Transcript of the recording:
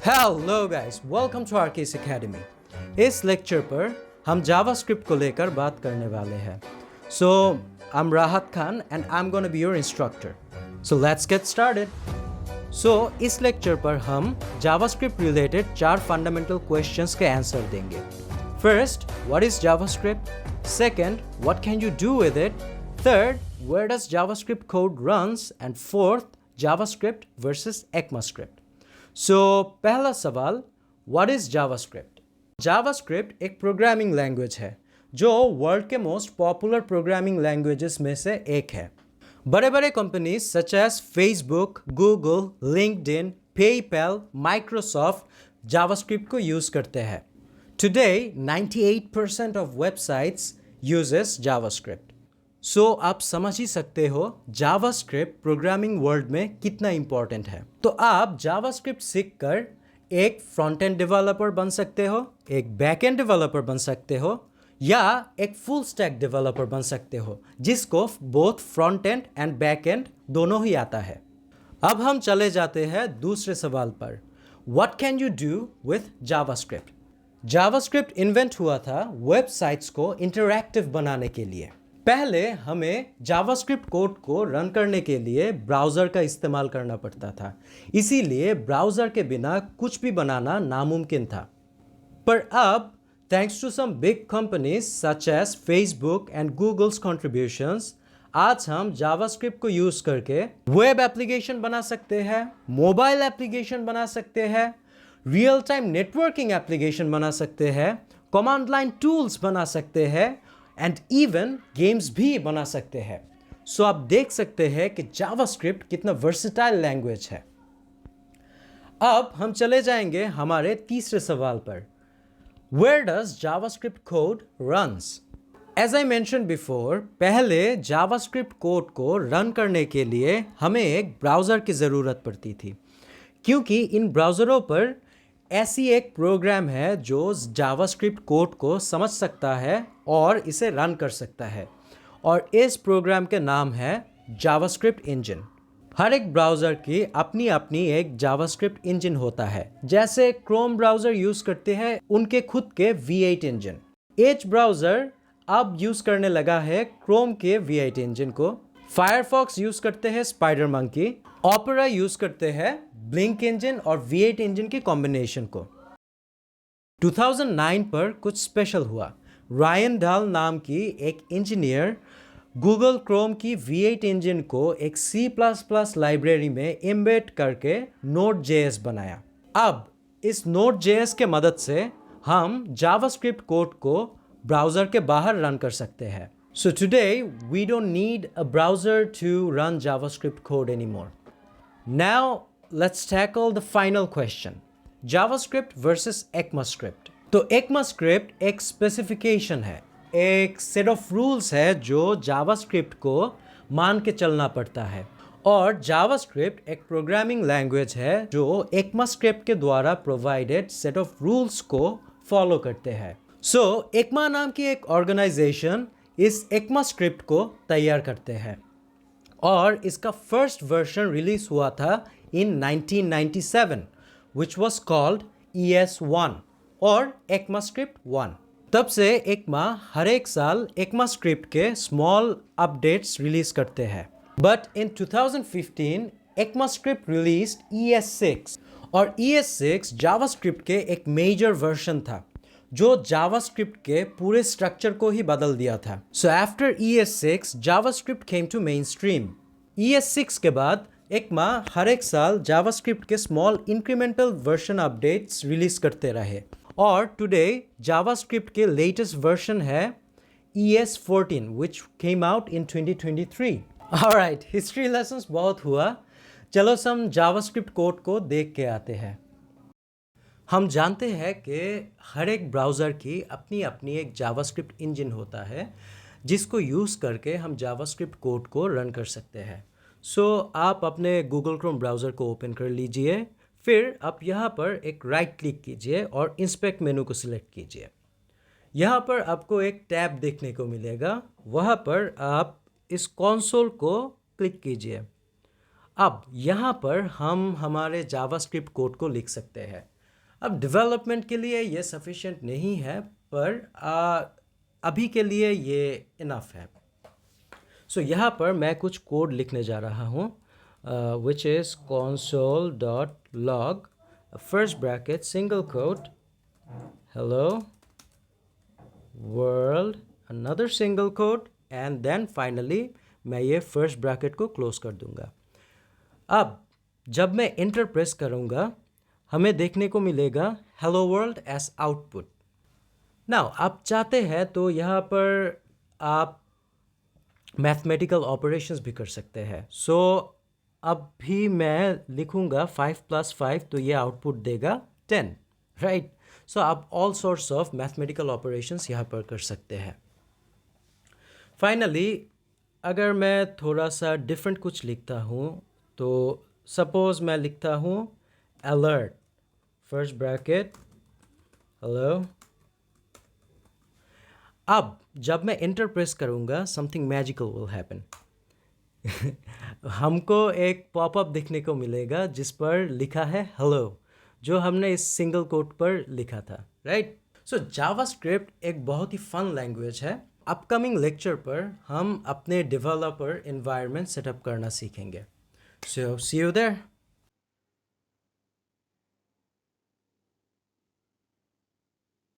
Hello guys, welcome to RK's academy. इस lecture पर हम जावास्क्रिप्ट को लेकर बात करने वाले हैं। सो I am Rahat Khan and I am gonna be your instructor. So let's get started. So इस लेक्चर पर हम जावास्क्रिप्ट रिलेटेड 4 फंडामेंटल क्वेश्चंस के आंसर देंगे। First, what is JavaScript? Second, what can you do with it? Third, where does JavaScript code runs? And fourth, JavaScript versus ECMAScript। So पहला सवाल, what is JavaScript? JavaScript एक programming language है जो world के most popular programming languages में से एक है। बड़े बड़े companies such as Facebook, Google, LinkedIn, PayPal, Microsoft JavaScript को यूज करते हैं। Today 98% of websites uses JavaScript. So आप समझ ही सकते हो जावास्क्रिप्ट प्रोग्रामिंग वर्ल्ड में कितना इंपॉर्टेंट है। तो आप जावास्क्रिप्ट सीखकर एक फ्रंट एंड डेवलपर बन सकते हो, एक बैक एंड डेवलपर बन सकते हो, या एक फुल स्टैक डेवलपर बन सकते हो जिसको both front end and back and दोनों ही आता है। अब हम चले जाते हैं दूसरे सवाल पर, what can you do with JavaScript? JavaScript invent हुआ था वेबसाइट्स को इंटरैक्टिव बनाने के लिए। पहले हमें जावास्क्रिप्ट कोड को रन करने के लिए ब्राउज़र का इस्तेमाल करना पड़ता था, इसीलिए ब्राउज़र के बिना कुछ भी बनाना नामुमकिन था। पर अब thanks to some big companies such as Facebook and Google's contributions, आज हम जावास्क्रिप्ट को यूज़ करके वेब एप्लीकेशन बना सकते हैं, मोबाइल एप्लीकेशन बना सकते हैं, रियल टाइम नेटवर्किंग एप्लीकेशन बना सकते हैं, कमांड लाइन टूल्स बना सकते हैं एंड इवन गेम्स भी बना सकते हैं। सो आप देख सकते हैं कि जावास्क्रिप्ट कितना वर्सेटाइल लैंग्वेज है। अब हम चले जाएंगे हमारे तीसरे सवाल पर, where does JavaScript code runs? As I mention before, पहले जावास्क्रिप्ट कोड को रन करने के लिए हमें एक ब्राउज़र की ज़रूरत पड़ती थी, क्योंकि इन ब्राउज़रों पर ऐसी एक प्रोग्राम है जो जावास्क्रिप्ट कोड को समझ सकता है और इसे रन कर सकता है, और इस प्रोग्राम के नाम है जावास्क्रिप्ट इंजन। हर एक ब्राउज़र की अपनी अपनी एक जावास्क्रिप्ट इंजन होता है। जैसे क्रोम ब्राउज़र यूज़ करते हैं उनके खुद के V8 इंजन। एज ब्राउज़र अब यूज़ करने लगा है क्रोम के V8 इंजन को। फायरफॉक्स यूज़ करते हैं स्पाइडर मंकी। ओपेरा यूज़ करते हैं ब्लिंक इंजन और V8 इंजन के कॉम्बिनेशन को। 2009 पर कुछ स्पेशल हुआ। रायन डाल नाम की एक इंजीनियर गूगल क्रोम की V8 इंजन को एक C++ लाइब्रेरी में एम्बेड करके Node.js बनाया। अब इस Node.js के मदद से हम जावास्क्रिप्ट कोड को ब्राउज़र के बाहर रन कर सकते हैं। So today we don't need a browser to run JavaScript code anymore. Now let's tackle the final question. JavaScript versus ECMAScript. तो ECMAScript एक स्पेसिफिकेशन है, एक सेट ऑफ रूल्स है जो जावास्क्रिप्ट को मान के चलना पड़ता है, और जावास्क्रिप्ट एक प्रोग्रामिंग लैंग्वेज है जो ECMAScript के द्वारा प्रोवाइडेड सेट ऑफ रूल्स को फॉलो करते हैं। सो ECMA नाम की एक ऑर्गेनाइजेशन इस ECMAScript को तैयार करते हैं, और इसका फर्स्ट वर्जन रिलीज हुआ था इन 1997 which was called ES1 और ECMAScript 1। तब से ECMA हर एक साल ECMAScript के स्मॉल अपडेट्स रिलीज करते हैं। But in 2015 ECMAScript released ES6, और ES6 जावास्क्रिप्ट के एक मेजर वर्जन था जो जावास्क्रिप्ट के पूरे स्ट्रक्चर को ही बदल दिया था। So after ES6 JavaScript came to mainstream. ES6 के बाद ECMA हर एक साल जावास्क्रिप्ट के small incremental version updates release करते रहे, और टुडे जावास्क्रिप्ट के लेटेस्ट वर्जन है ES14 which came out in 2023। Alright, history lessons बहुत हुआ, चलो हम जावास्क्रिप्ट कोड को देख के आते हैं। हम जानते हैं कि हर एक ब्राउज़र की अपनी अपनी एक जावास्क्रिप्ट इंजन होता है जिसको यूज़ करके हम जावास्क्रिप्ट कोड को रन कर सकते हैं। सो आप अपने गूगल क्रोम ब्राउज़र को ओपन कर लीजिए, फिर आप यहाँ पर एक राइट क्लिक कीजिए और इंस्पेक्ट मेनू को सिलेक्ट कीजिए। यहाँ पर आपको एक टैब देखने को मिलेगा, वहाँ पर आप इस कंसोल को क्लिक कीजिए। अब यहाँ पर हम हमारे जावास्क्रिप्ट कोड को लिख सकते हैं। अब डेवलपमेंट के लिए ये सफिशिएंट नहीं है, पर अभी के लिए ये इनफ है। सो यहाँ पर मैं कुछ कोड लिखने जा रहा हूँ, which is console.log first bracket single quote hello world another single quote and then finally मैं ये फर्स्ट ब्रैकेट को क्लोज कर दूंगा। अब जब मैं इंटर प्रेस करूंगा हमें देखने को मिलेगा hello world as output. Now आप चाहते हैं तो यहाँ पर आप मैथमेटिकल ऑपरेशंस भी कर सकते हैं। सो अब भी मैं लिखूंगा 5 + 5 तो ये आउटपुट देगा 10, राइट। सो आप all sorts of mathematical operations यहाँ पर कर सकते हैं। फाइनली अगर मैं थोड़ा सा डिफरेंट कुछ लिखता हूँ तो सपोज मैं लिखता हूँ अलर्ट फर्स्ट ब्रैकेट हेलो। अब जब मैं इंटर प्रेस करूँगा समथिंग मैजिकल विल हैपन। हमको एक पॉपअप दिखने को मिलेगा जिस पर लिखा है हेलो, जो हमने इस सिंगल कोट पर लिखा था, राइट। सो जावास्क्रिप्ट एक बहुत ही फन लैंग्वेज है। अपकमिंग लेक्चर पर हम अपने डेवलपर एनवायरनमेंट सेटअप करना सीखेंगे। सो सी यू देयर।